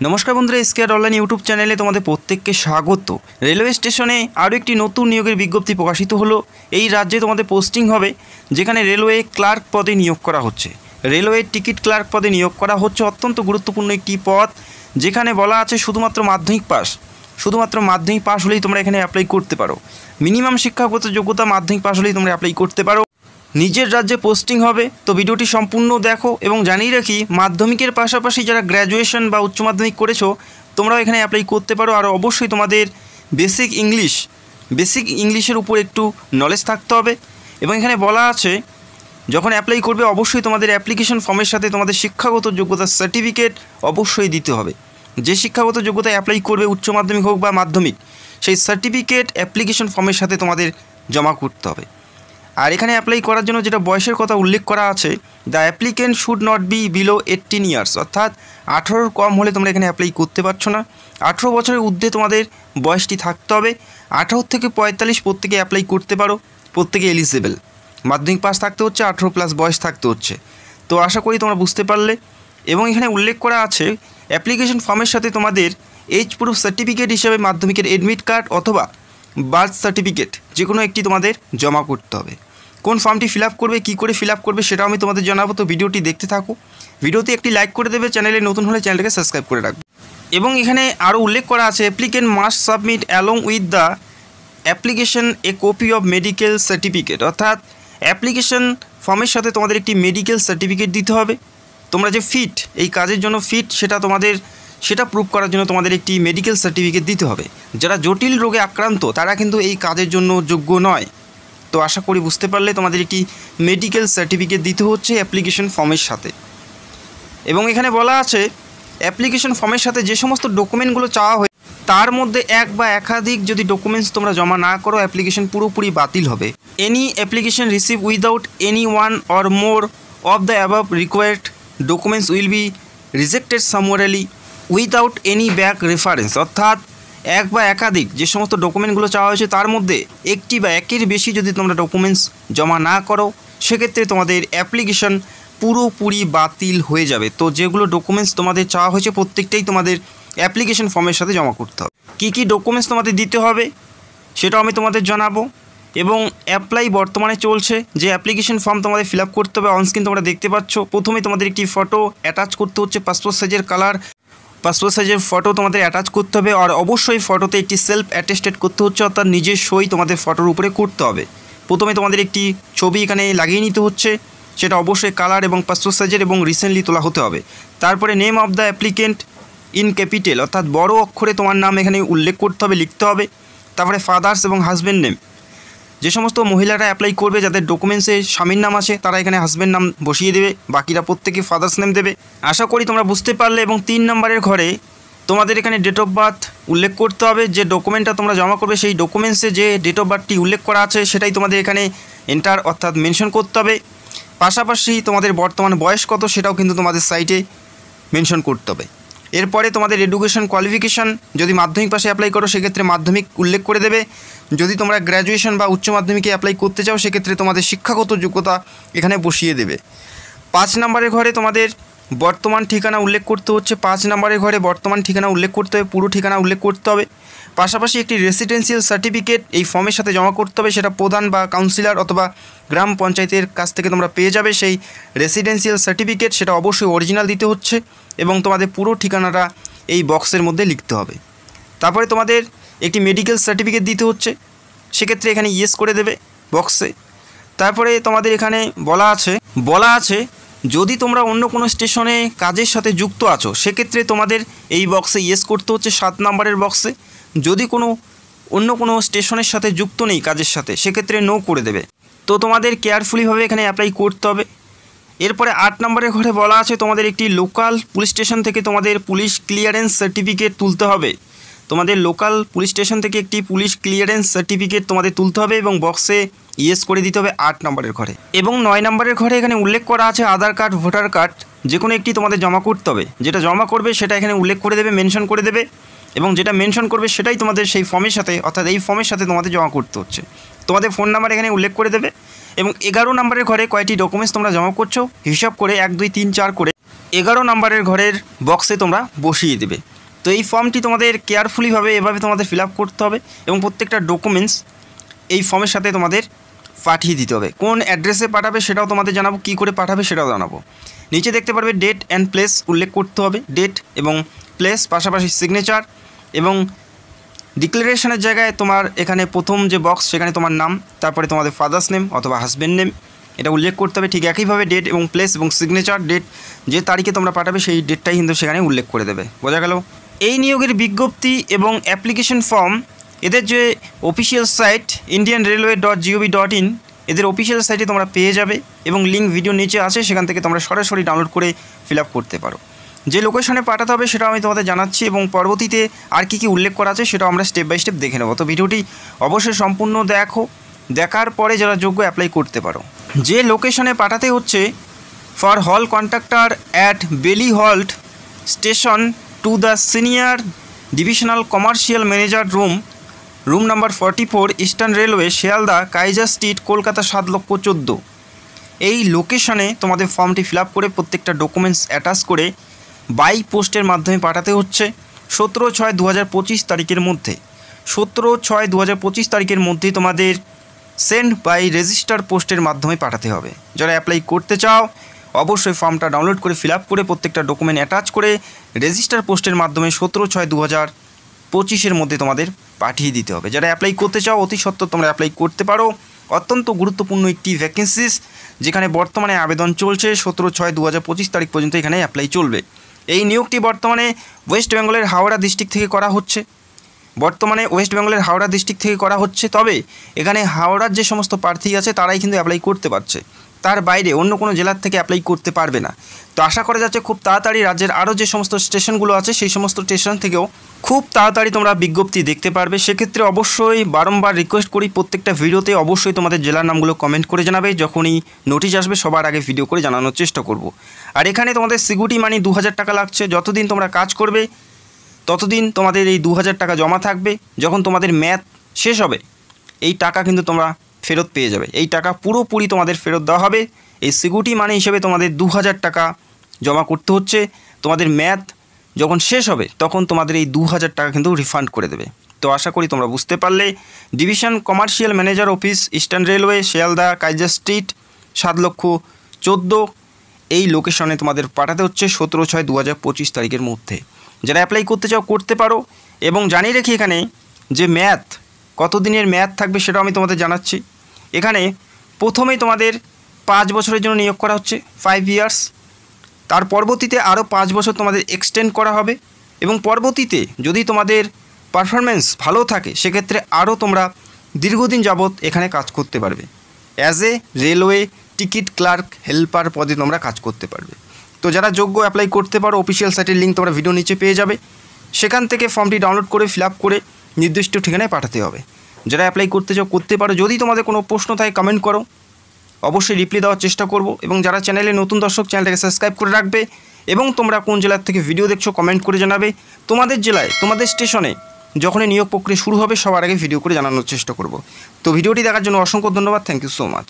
নমস্কার বন্ধুরা, square online YouTube চ্যানেলে তোমাদের প্রত্যেককে স্বাগত। রেলওয়ে স্টেশনে আরও একটি নতুন নিয়োগের বিজ্ঞপ্তি প্রকাশিত হলো। এই রাজ্যে তোমাদের পোস্টিং হবে, যেখানে রেলওয়ে ক্লার্ক পদে নিয়োগ করা হচ্ছে। রেলওয়ে টিকিট ক্লার্ক পদে নিয়োগ করা হচ্ছে। অত্যন্ত গুরুত্বপূর্ণ একটি পদ, যেখানে বলা আছে শুধুমাত্র মাধ্যমিক পাস হলেই তোমরা এখানে অ্যাপ্লাই করতে পারো। মিনিমাম শিক্ষাগত যোগ্যতা মাধ্যমিক পাস হলেই তোমরা অ্যাপ্লাই করতে পারো। নিজের রাজ্যে পোস্টিং হবে। তো ভিডিওটি সম্পূর্ণ দেখো এবং জানিয়ে রাখি, মাধ্যমিকের পাশাপাশি যারা গ্র্যাজুয়েশন বা উচ্চ মাধ্যমিক করেছো তোমরাও এখানে অ্যাপ্লাই করতে পারো। আর অবশ্যই তোমাদের বেসিক ইংলিশের উপর একটু নলেজ থাকতে হবে। এবং এখানে বলা আছে, যখন অ্যাপ্লাই করবে অবশ্যই তোমাদের অ্যাপ্লিকেশন ফর্মের সাথে তোমাদের শিক্ষাগত যোগ্যতার সার্টিফিকেট অবশ্যই দিতে হবে। যে শিক্ষাগত যোগ্যতায় অ্যাপ্লাই করবে, উচ্চ মাধ্যমিক হোক বা মাধ্যমিক, সেই সার্টিফিকেট অ্যাপ্লিকেশন ফর্মের সাথে তোমাদের জমা করতে হবে। আর এখানে অ্যাপ্লাই করার জন্য যেটা বয়সের কথা উল্লেখ করা আছে, the applicant should not be below 18 years, অর্থাৎ 18 কম হলে তোমরা এখানে অ্যাপ্লাই করতে পারছো না। 18 বছরের ঊর্ধ্বে তোমাদের বয়সটি থাকতে হবে। 18 থেকে 45 প্রত্যেকে অ্যাপ্লাই করতে পারো, প্রত্যেকে এলিজিবল। মাধ্যমিক পাস থাকতে হচ্ছে, 18 প্লাস বয়স থাকতে হচ্ছে। তো আশা করি তোমরা বুঝতে পারলে। এবং এখানে উল্লেখ করা আছে, অ্যাপ্লিকেশন ফর্মের সাথে তোমাদের এজ প্রুফ সার্টিফিকেট হিসেবে মাধ্যমিকের এডমিট কার্ড অথবা বার্থ সার্টিফিকেট যে কোনো একটি তোমাদের জমা করতে হবে। কোন ফর্মটি ফিল আপ করবে, কী করে ফিল আপ করবে সেটাও আমি তোমাদের জানাবো। তো ভিডিওটি দেখতে থাকো। ভিডিওতে একটি লাইক করে দেবে, চ্যানেলে নতুন হলে চ্যানেলটাকে সাবস্ক্রাইব করে রাখবে। এবং এখানে আরও উল্লেখ করা আছে, applicant must submit along with the application A copy of medical certificate, অর্থাৎ অ্যাপ্লিকেশন ফর্মের সাথে তোমাদের একটি মেডিকেল সার্টিফিকেট দিতে হবে। তোমরা যে ফিট, এই কাজের জন্য ফিট, সেটা প্রুভ করার জন্য তোমাদের একটি মেডিকেল সার্টিফিকেট দিতে হবে। যারা জটিল রোগে আক্রান্ত তারা কিন্তু এই কাজের জন্য যোগ্য নয়। তো আশা করি বুঝতে পারলে, তোমাদের একটি মেডিকেল সার্টিফিকেট দিতে হচ্ছে অ্যাপ্লিকেশন ফর্মের সাথে। এবং এখানে বলা আছে, অ্যাপ্লিকেশন ফর্মের সাথে যে সমস্ত ডকুমেন্টগুলো চাওয়া হয় তার মধ্যে এক বা একাধিক যদি ডকুমেন্টস তোমরা জমা না করো, অ্যাপ্লিকেশন পুরোপুরি বাতিল হবে। Any application receive without any one or more of the above required documents will be rejected summarily without any back reference, অর্থাৎ এক বা একাধিক যে সমস্ত ডকুমেন্টগুলো চাওয়া হয়েছে তার মধ্যে একটি বা একের বেশি যদি তোমরা ডকুমেন্টস জমা না করো, সেক্ষেত্রে তোমাদের অ্যাপ্লিকেশন পুরোপুরি বাতিল হয়ে যাবে। তো যেগুলো ডকুমেন্টস তোমাদের চাওয়া হয়েছে প্রত্যেকটাই তোমাদের অ্যাপ্লিকেশন ফর্মের সাথে জমা করতে হবে। কী কী ডকুমেন্টস তোমাদের দিতে হবে সেটাও আমি তোমাদের জানাবো। এবং অ্যাপ্লাই বর্তমানে চলছে। যে অ্যাপ্লিকেশন ফর্ম তোমাদের ফিল আপ করতে হবে, অনস্ক্রিন তোমরা দেখতে পাচ্ছ। প্রথমে তোমাদের একটি ফটো অ্যাটাচ করতে হচ্ছে, পাসপোর্ট সাইজের ফটো তোমাদের অ্যাটাচ করতে হবে। আর অবশ্যই ফটোতে একটি সেলফ অ্যাটেস্টেড করতে হচ্ছে, অর্থাৎ নিজের সই তোমাদের ফটোর উপরে করতে হবে। প্রথমে তোমাদের একটি ছবি এখানে লাগিয়ে নিতে হচ্ছে, সেটা অবশ্যই কালার এবং পাসপোর্ট সাইজের এবং রিসেন্টলি তোলা হতে হবে। তারপরে name of the applicant in capital, অর্থাৎ বড় অক্ষরে তোমার নাম এখানে উল্লেখ করতে হবে, লিখতে হবে। তারপরে ফাদার্স এবং হাজব্যান্ড নেম, যে সমস্ত মহিলারা অ্যাপ্লাই করবে যাদের ডকুমেন্টসে স্বামীর নাম আছে তারা এখানে হাজব্যান্ড নাম বসিয়ে দেবে, বাকিরা প্রত্যেকে ফাদার্স নেম দেবে। আশা করি তোমরা বুঝতে পারলে। এবং 3 নম্বরের ঘরে তোমাদের এখানে ডেট অফ বার্থ উল্লেখ করতে হবে। যে ডকুমেন্টটা তোমরা জমা করবে সেই ডকুমেন্টসে যে ডেট অফ বার্থটি উল্লেখ করা আছে সেটাই তোমাদের এখানে এন্টার অর্থাৎ মেনশন করতে হবে। পাশাপাশি তোমাদের বর্তমান বয়স কত সেটাও কিন্তু তোমাদের সাইটে মেনশন করতে হবে। এরপরে তোমাদের এডুকেশন কোয়ালিফিকেশান, যদি মাধ্যমিক পাশে অ্যাপ্লাই করো সেক্ষেত্রে মাধ্যমিক উল্লেখ করে দেবে। যদি তোমরা গ্র্যাজুয়েশন বা উচ্চ মাধ্যমিকে অ্যাপ্লাই করতে চাও সেক্ষেত্রে তোমাদের শিক্ষাগত যোগ্যতা এখানে বসিয়ে দেবে। 5 নম্বরের ঘরে তোমাদের বর্তমান ঠিকানা উল্লেখ করতে হচ্ছে। 5 নম্বরের ঘরে বর্তমান ঠিকানা উল্লেখ করতে হবে, পুরো ঠিকানা উল্লেখ করতে হবে। পাশাপাশি একটি রেসিডেন্সিয়াল সার্টিফিকেট এই ফর্মের সাথে জমা করতে হবে। সেটা প্রধান বা কাউন্সিলর অথবা গ্রাম পঞ্চায়েতের কাছ থেকে তোমরা পেয়ে যাবে সেই রেসিডেন্সিয়াল সার্টিফিকেট, সেটা অবশ্যই অরিজিনাল দিতে হচ্ছে। এবং তোমাদের পুরো ঠিকানাটা এই বক্সের মধ্যে লিখতে হবে। তারপরে তোমাদের একটি মেডিকেল সার্টিফিকেট দিতে হচ্ছে, সেক্ষেত্রে এখানে ইয়েস করে দেবে বক্সে। তারপরে তোমাদের এখানে বলা আছে যদি তোমরা অন্য কোনো স্টেশনে কাজের সাথে যুক্ত আছো সেক্ষেত্রে তোমাদের এই বক্সে ইয়েস করতে হচ্ছে, 7 নম্বরের বক্সে। যদি অন্য কোনো স্টেশনের সাথে যুক্ত নেই কাজের সাথে সেক্ষেত্রে নো করে দেবে। তো তোমাদের কেয়ারফুলিভাবে এখানে অ্যাপ্লাই করতে হবে। এরপরে 8 নম্বরের ঘরে বলা আছে, তোমাদের একটি লোকাল পুলিশ স্টেশন থেকে তোমাদের পুলিশ ক্লিয়ারেন্স সার্টিফিকেট তুলতে হবে। তোমাদের লোকাল পুলিশ স্টেশন থেকে একটি পুলিশ ক্লিয়ারেন্স সার্টিফিকেট তোমাদের তুলতে হবে এবং বক্সে ইয়েস করে দিতে হবে 8 নম্বরের ঘরে। এবং 9 নম্বরের ঘরে এখানে উল্লেখ করা আছে, আধার কার্ড, ভোটার কার্ড যে কোনো একটি তোমাদের জমা করতে হবে। যেটা জমা করবে সেটা এখানে উল্লেখ করে দেবে, মেনশন করে দেবে। এবং যেটা মেনশন করবে সেটাই তোমাদের সেই ফর্মের সাথে অর্থাৎ এই ফর্মের সাথে তোমাদের জমা করতে হচ্ছে। তোমাদের ফোন নাম্বার এখানে উল্লেখ করে দেবে। এবং 11 নম্বরের ঘরে কয়টি ডকুমেন্টস তোমরা জমা করছো হিসাব করে 1 2 3 4 করে 11 নম্বরের ঘরের বক্সে তোমরা বসিয়ে দেবে। তো এই ফর্মটি তোমাদের কেয়ারফুলিভাবে এভাবে তোমাদের ফিল আপ করতে হবে এবং প্রত্যেকটা ডকুমেন্টস এই ফর্মের সাথে তোমাদের পাঠিয়ে দিতে হবে। কোন অ্যাড্রেসে পাঠাবে সেটাও তোমাদের জানাবো, কী করে পাঠাবে সেটাও জানাবো। নিচে দেখতে পারবে ডেট অ্যান্ড প্লেস উল্লেখ করতে হবে, ডেট এবং প্লেস, পাশাপাশি সিগনেচার এবং ডিক্লারেশনের জায়গায় তোমার এখানে প্রথম যে বক্স সেখানে তোমার নাম, তারপরে তোমাদের ফাদার্স নেম অথবা হাজব্যান্ড নেম এটা উল্লেখ করতে হবে। ঠিক একইভাবে ডেট এবং প্লেস এবং সিগনেচার, ডেট যে তারিখে তোমরা পাঠাবে সেই ডেটটাই কিন্তু সেখানে উল্লেখ করে দেবে। বোঝা গেল? এই নিয়োগের বিজ্ঞপ্তি এবং অ্যাপ্লিকেশন ফর্ম এদের যে অফিসিয়াল সাইট indianrailway.gov.in এদের অফিসিয়াল সাইটে তোমরা পেয়ে যাবে এবং লিঙ্ক ভিডিও নিচে আছে, সেখান থেকে তোমরা সরাসরি ডাউনলোড করে ফিল আপ করতে পারো। যে লোকেশনে পাঠাতে হবে সেটাও আমি তোমাদের জানাচ্ছি এবং পরবর্তীতে আর কী কী উল্লেখ করা আছে সেটাও আমরা স্টেপ বাই স্টেপ দেখে নেব। তো ভিডিওটি অবশ্যই সম্পূর্ণ দেখো, দেখার পরে যারা যোগ্য অ্যাপ্লাই করতে পারো। যে লোকেশনে পাঠাতে হচ্ছে, ফর হল কন্ট্রাক্টর অ্যাট বেলি halt station to the senior divisional commercial manager room number 44 eastern railway, Sealdah, Kaiser street, Kolkata 7,14,000। এই লোকেশনে তোমাদের ফর্মটি ফিল আপ করে প্রত্যেকটা ডকুমেন্টস অ্যাটাচ করে বাই পোস্টের মাধ্যমে পাঠাতে হচ্ছে 17/6/2025 তারিখের মধ্যে। 17/6/2025 তারিখের মধ্যেই তোমাদের সেন্ড বাই রেজিস্টার পোস্টের মাধ্যমে পাঠাতে হবে। যারা অ্যাপ্লাই করতে চাও অবশ্যই ফর্মটা ডাউনলোড করে ফিল আপ করে প্রত্যেকটা ডকুমেন্ট অ্যাটাচ করে রেজিস্টার পোস্টের মাধ্যমে 17/6/2025 মধ্যে তোমাদের পাঠিয়ে দিতে হবে। যারা অ্যাপ্লাই করতে চাও অতি সত্বর তোমরা অ্যাপ্লাই করতে পারো। অত্যন্ত গুরুত্বপূর্ণ একটি ভ্যাকেন্সিস, যেখানে বর্তমানে আবেদন চলছে। 17/6/2025 তারিখ পর্যন্ত এখানে অ্যাপ্লাই চলবে। এই নিয়োগটি বর্তমানে ওয়েস্ট বেঙ্গলের হাওড়া ডিস্ট্রিক্ট থেকে করা হচ্ছে। তবে এখানে হাওড়ার যে সমস্ত প্রার্থী আছে তারাই কিন্তু অ্যাপ্লাই করতে পারছে, তার বাইরে অন্য কোনো জেলার থেকে অ্যাপ্লাই করতে পারবে না। তো আশা করা যাচ্ছে খুব তাড়াতাড়ি রাজ্যের আরও যে সমস্ত স্টেশনগুলো আছে সেই সমস্ত স্টেশন থেকেও খুব তাড়াতাড়ি তোমরা বিজ্ঞপ্তি দেখতে পারবে। সেক্ষেত্রে অবশ্যই বারংবার রিকোয়েস্ট করি প্রত্যেকটা ভিডিওতে অবশ্যই তোমাদের জেলার নামগুলো কমেন্ট করে জানাবে। যখনই নোটিশ আসবে সবার আগে ভিডিও করে জানানোর চেষ্টা করব। আর এখানে তোমাদের সিকিউরিটি মানি 2000 টাকা লাগছে। যতদিন তোমরা কাজ করবে ততদিন তোমাদের এই 2000 টাকা জমা থাকবে। যখন তোমাদের ম্যাথ শেষ হবে এই টাকা কিন্তু তোমরা ফেরত পেয়ে যাবে। এই টাকা পুরোপুরি তোমাদের ফেরত দেওয়া হবে। এই সিকিউরিটি মানি হিসেবে তোমাদের 2000 টাকা জমা করতে হচ্ছে। তোমাদের ম্যাথ যখন শেষ হবে তখন তোমাদের এই 2000 টাকা কিন্তু রিফান্ড করে দেবে। তো আশা করি তোমরা বুঝতে পারলে। Division commercial manager office, eastern railway, Sealdah, Kaiser street, 7,14,000 এই লোকেশনে তোমাদের পাঠাতে হচ্ছে 17/6/2025 তারিখের মধ্যে। যারা অ্যাপ্লাই করতে চাও করতে পারো। এবং জানিয়ে রেখি এখানে যে ম্যাথ কতদিনের ম্যাথ থাকবে সেটাও আমি তোমাদের জানাচ্ছি। এখানে প্রথমেই তোমাদের 5 বছরের জন্য নিয়োগ করা হচ্ছে, 5 ইয়ার্স। তার পরবর্তীতে আরও 5 বছর তোমাদের এক্সটেন্ড করা হবে এবং পরবর্তীতে যদি তোমাদের পারফরমেন্স ভালো থাকে সেক্ষেত্রে আরও তোমরা দীর্ঘদিন যাবৎ এখানে কাজ করতে পারবে। As a railway ticket clerk helper পদে তোমরা কাজ করতে পারবে। তো যারা যোগ্য অ্যাপ্লাই করতে পারো অফিসিয়াল সাইটের লিঙ্ক তোমরা ভিডিও নিচে পেয়ে যাবে। সেখান থেকে ফর্মটি ডাউনলোড করে ফিল আপ করে নির্দিষ্ট ঠিকানায় পাঠাতে হবে। যারা অ্যাপ্লাই করতে চাও করতে পারো। যদি তোমাদের কোনো প্রশ্ন থাকে কমেন্ট করো, অবশ্যই রিপ্লাই দেওয়ার চেষ্টা করব। এবং যারা চ্যানেলে নতুন দর্শক চ্যানেলটাকে সাবস্ক্রাইব করে রাখবে এবং তোমরা কোন জেলার থেকে ভিডিও দেখছো কমেন্ট করে জানাবে। তোমাদের জেলায় তোমাদের স্টেশনে যখনই নিয়োগ প্রক্রিয়া শুরু হবে সবার আগে ভিডিও করে জানানোর চেষ্টা করব। তো ভিডিওটি দেখার জন্য অসংখ্য ধন্যবাদ। Thank you so much.